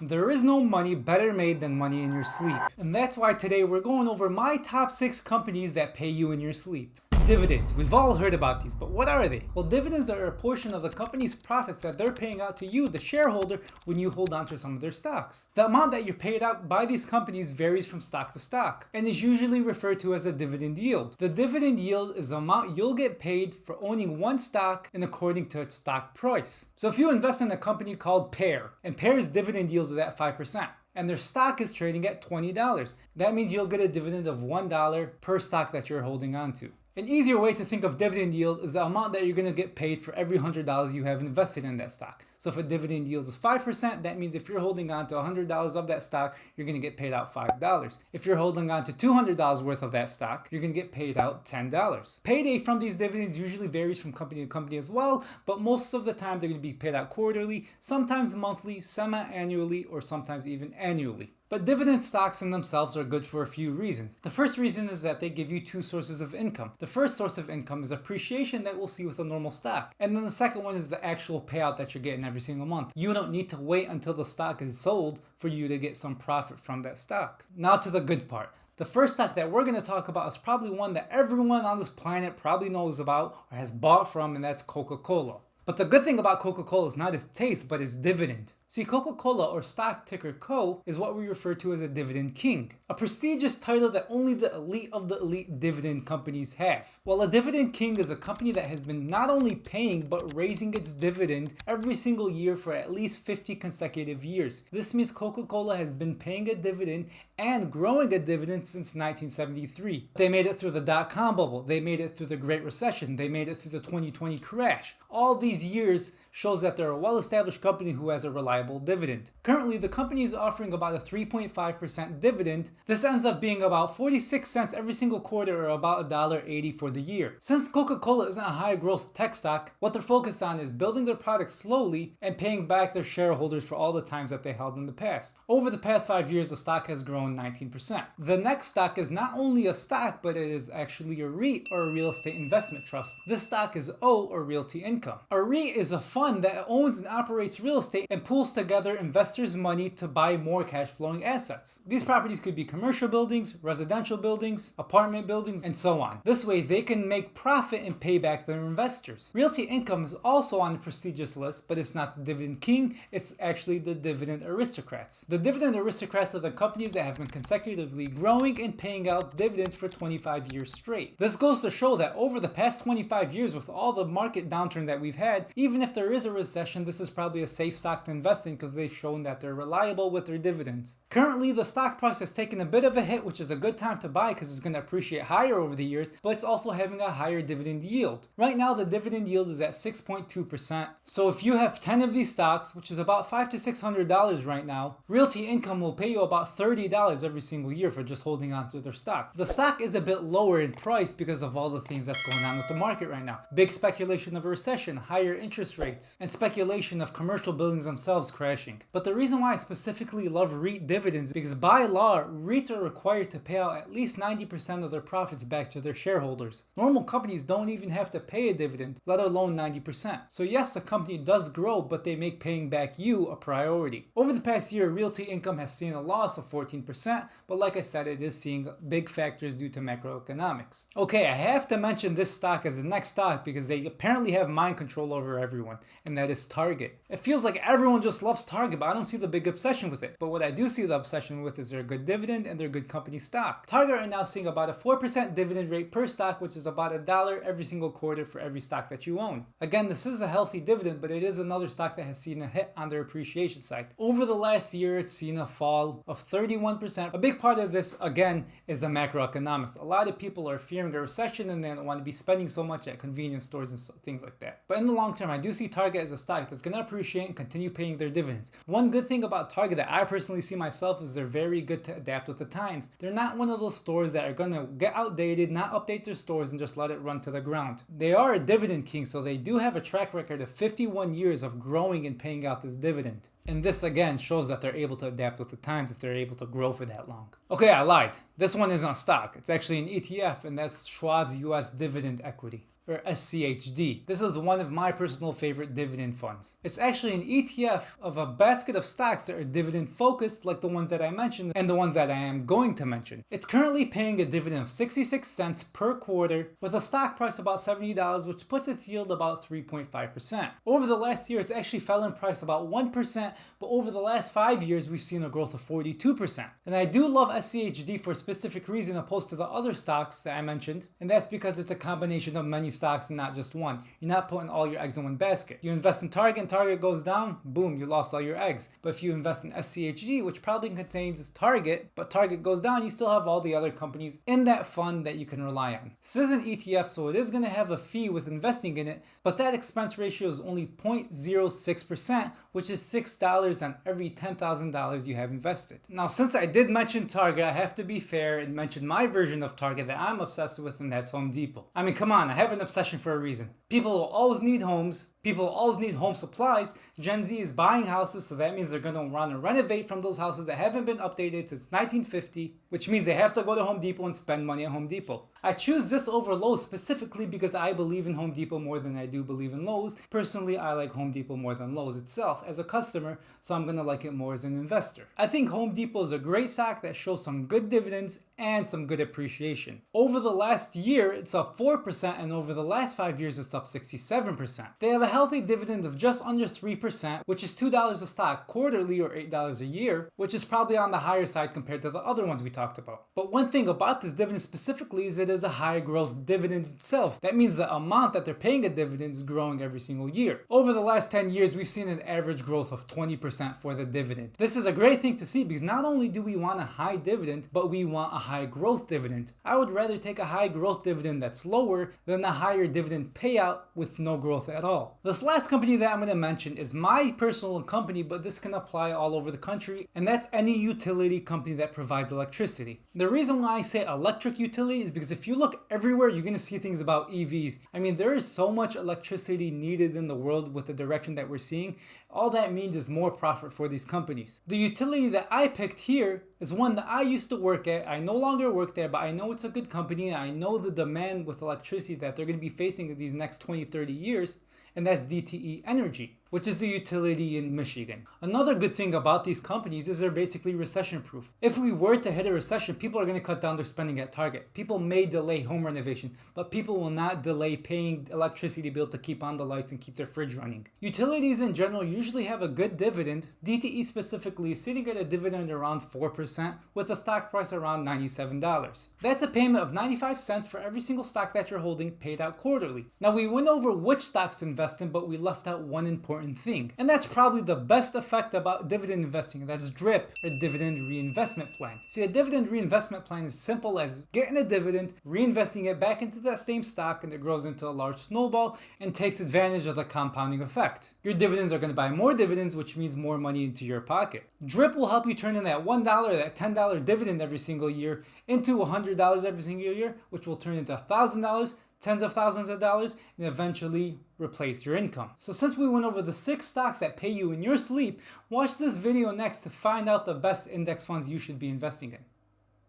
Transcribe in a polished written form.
There is no money better made than money in your sleep. And that's why today we're going over my top 6 companies that pay you in your sleep. Dividends. We've all heard about these, but what are they? Well, dividends are a portion of the company's profits that they're paying out to you, the shareholder, when you hold on to some of their stocks. The amount that you're paid out by these companies varies from stock to stock and is usually referred to as a dividend yield. The dividend yield is the amount you'll get paid for owning one stock and according to its stock price. So if you invest in a company called Pear, and Pear's dividend yield is at 5%. And their stock is trading at $20. That means you'll get a dividend of $1 per stock that you're holding on to. An easier way to think of dividend yield is the amount that you're going to get paid for every $100 you have invested in that stock. So if a dividend yield is 5%, that means if you're holding on to $100 of that stock, you're going to get paid out $5. If you're holding on to $200 worth of that stock, you're going to get paid out $10. Payday from these dividends usually varies from company to company as well, but most of the time they're going to be paid out quarterly, sometimes monthly, semi-annually, or sometimes even annually. But dividend stocks in themselves are good for a few reasons. The first reason is that they give you two sources of income. The first source of income is appreciation that we'll see with a normal stock. And then the second one is the actual payout that you're getting every single month. You don't need to wait until the stock is sold for you to get some profit from that stock. Now to the good part. The first stock that we're going to talk about is probably one that everyone on this planet probably knows about or has bought from, and that's Coca-Cola. But the good thing about Coca-Cola is not its taste, but its dividend. See, Coca-Cola, or stock ticker CO, is what we refer to as a dividend king, a prestigious title that only the elite of the elite dividend companies have. Well, a dividend king is a company that has been not only paying but raising its dividend every single year for at least 50 consecutive years. This means Coca-Cola has been paying a dividend and growing a dividend since 1973. They made it through the dot-com bubble, they made it through the Great Recession, they made it through the 2020 crash. All these years shows that they're a well-established company who has a reliable dividend. Currently, the company is offering about a 3.5% dividend. This ends up being about 46 cents every single quarter, or about $1.80 for the year. Since Coca-Cola isn't a high-growth tech stock, what they're focused on is building their product slowly and paying back their shareholders for all the times that they held in the past. Over the past 5 years, the stock has grown 19%. The next stock is not only a stock, but it is actually a REIT, or a real estate investment trust. This stock is O, or Realty Income. A REIT is a fund that owns and operates real estate and pools together investors' money to buy more cash flowing assets. These properties could be commercial buildings, residential buildings, apartment buildings, and so on. This way they can make profit and pay back their investors. Realty Income is also on the prestigious list, but it's not the dividend king, it's actually the dividend aristocrats. The dividend aristocrats are the companies that have been consecutively growing and paying out dividends for 25 years straight. This goes to show that over the past 25 years, with all the market downturn that we've had, even if there is a recession, this is probably a safe stock to invest in because they've shown that they're reliable with their dividends. Currently, the stock price has taken a bit of a hit, which is a good time to buy because it's going to appreciate higher over the years, but it's also having a higher dividend yield. Right now, the dividend yield is at 6.2%. So if you have 10 of these stocks, which is about $500 to $600 right now, Realty Income will pay you about $30 every single year for just holding on to their stock. The stock is a bit lower in price because of all the things that's going on with the market right now. Big speculation of a recession, higher interest rates, and speculation of commercial buildings themselves crashing. But the reason why I specifically love REIT dividends is because by law, REITs are required to pay out at least 90% of their profits back to their shareholders. Normal companies don't even have to pay a dividend, let alone 90%. So yes, the company does grow, but they make paying back you a priority. Over the past year, Realty Income has seen a loss of 14%, but like I said, it is seeing big factors due to macroeconomics. Okay, I have to mention this stock as the next stock because they apparently have mind control over everyone, and that is Target. It feels like everyone just loves Target, but I don't see the big obsession with it. But what I do see the obsession with is their good dividend and their good company stock. Target are now seeing about a 4% dividend rate per stock, which is about $1 every single quarter for every stock that you own. Again, this is a healthy dividend, but it is another stock that has seen a hit on their appreciation side. Over the last year, it's seen a fall of 31%. A big part of this, again, is the macroeconomics. A lot of people are fearing a recession and they don't want to be spending so much at convenience stores and things like that. But in the long term, I do see Target as a stock that's going to appreciate and continue paying their dividends. One good thing about Target that I personally see myself is they're very good to adapt with the times. They're not one of those stores that are going to get outdated, not update their stores, and just let it run to the ground. They are a dividend king, so they do have a track record of 51 years of growing and paying out this dividend. And this again shows that they're able to adapt with the times if they're able to grow for that long. Okay, I lied. This one isn't a stock. It's actually an ETF, and that's Schwab's US Dividend Equity. or SCHD. This is one of my personal favorite dividend funds. It's actually an ETF of a basket of stocks that are dividend focused, like the ones that I mentioned and the ones that I am going to mention. It's currently paying a dividend of 66 cents per quarter with a stock price about $70, which puts its yield about 3.5%. Over the last year, it's actually fell in price about 1%, but over the last 5 years, we've seen a growth of 42%. And I do love SCHD for a specific reason opposed to the other stocks that I mentioned, and that's because it's a combination of many stocks and not just one. You're not putting all your eggs in one basket. You invest in Target and Target goes down, boom, you lost all your eggs. But if you invest in SCHD, which probably contains Target, but Target goes down, you still have all the other companies in that fund that you can rely on. This is an ETF, so it is going to have a fee with investing in it, but that expense ratio is only 0.06%, which is $6 on every $10,000 you have invested. Now, since I did mention Target, I have to be fair and mention my version of Target that I'm obsessed with, and that's Home Depot. I mean, come on, I have an obsession for a reason. People will always need homes. People always need home supplies. Gen Z is buying houses, so that means they're going to want to renovate from those houses that haven't been updated since 1950, which means they have to go to Home Depot and spend money at Home Depot. I choose this over Lowe's specifically because I believe in Home Depot more than I do believe in Lowe's. Personally, I like Home Depot more than Lowe's itself as a customer, so I'm going to like it more as an investor. I think Home Depot is a great stock that shows some good dividends and some good appreciation. Over the last year, it's up 4%, and over the last 5 years, it's up 67%. They have a healthy dividend of just under 3%, which is $2 a stock quarterly or $8 a year, which is probably on the higher side compared to the other ones we talked about. But one thing about this dividend specifically is it is a high growth dividend itself. That means the amount that they're paying a dividend is growing every single year. Over the last 10 years, we've seen an average growth of 20% for the dividend. This is a great thing to see because not only do we want a high dividend, but we want a high growth dividend. I would rather take a high growth dividend that's lower than a higher dividend payout with no growth at all. This last company that I'm going to mention is my personal company, but this can apply all over the country, and that's any utility company that provides electricity. The reason why I say electric utility is because if you look everywhere, you're going to see things about EVs. I mean, there is so much electricity needed in the world with the direction that we're seeing. All that means is more profit for these companies. The utility that I picked here is one that I used to work at. I no longer work there, but I know it's a good company, and I know the demand with electricity that they're going to be facing in these next 20, 30 years, and that's DTE Energy, which is the utility in Michigan. Another good thing about these companies is they're basically recession proof. If we were to hit a recession, people are going to cut down their spending at Target. People may delay home renovation, but people will not delay paying electricity bill to keep on the lights and keep their fridge running. Utilities in general usually have a good dividend. DTE specifically is sitting at a dividend around 4% with a stock price around $97. That's a payment of 95 cents for every single stock that you're holding paid out quarterly. Now, we went over which stocks to invest in, but we left out one important thing, and that's probably the best effect about dividend investing. That's DRIP, or dividend reinvestment plan. See, a dividend reinvestment plan is simple as getting a dividend, reinvesting it back into that same stock, and it grows into a large snowball and takes advantage of the compounding effect. Your dividends are going to buy more dividends, which means more money into your pocket. DRIP will help you turn in that $1, that $10 dividend every single year into $100 every single year, which will turn into $1,000, tens of thousands of dollars, and eventually replace your income. So since we went over the 6 stocks that pay you in your sleep, watch this video next to find out the best index funds you should be investing in.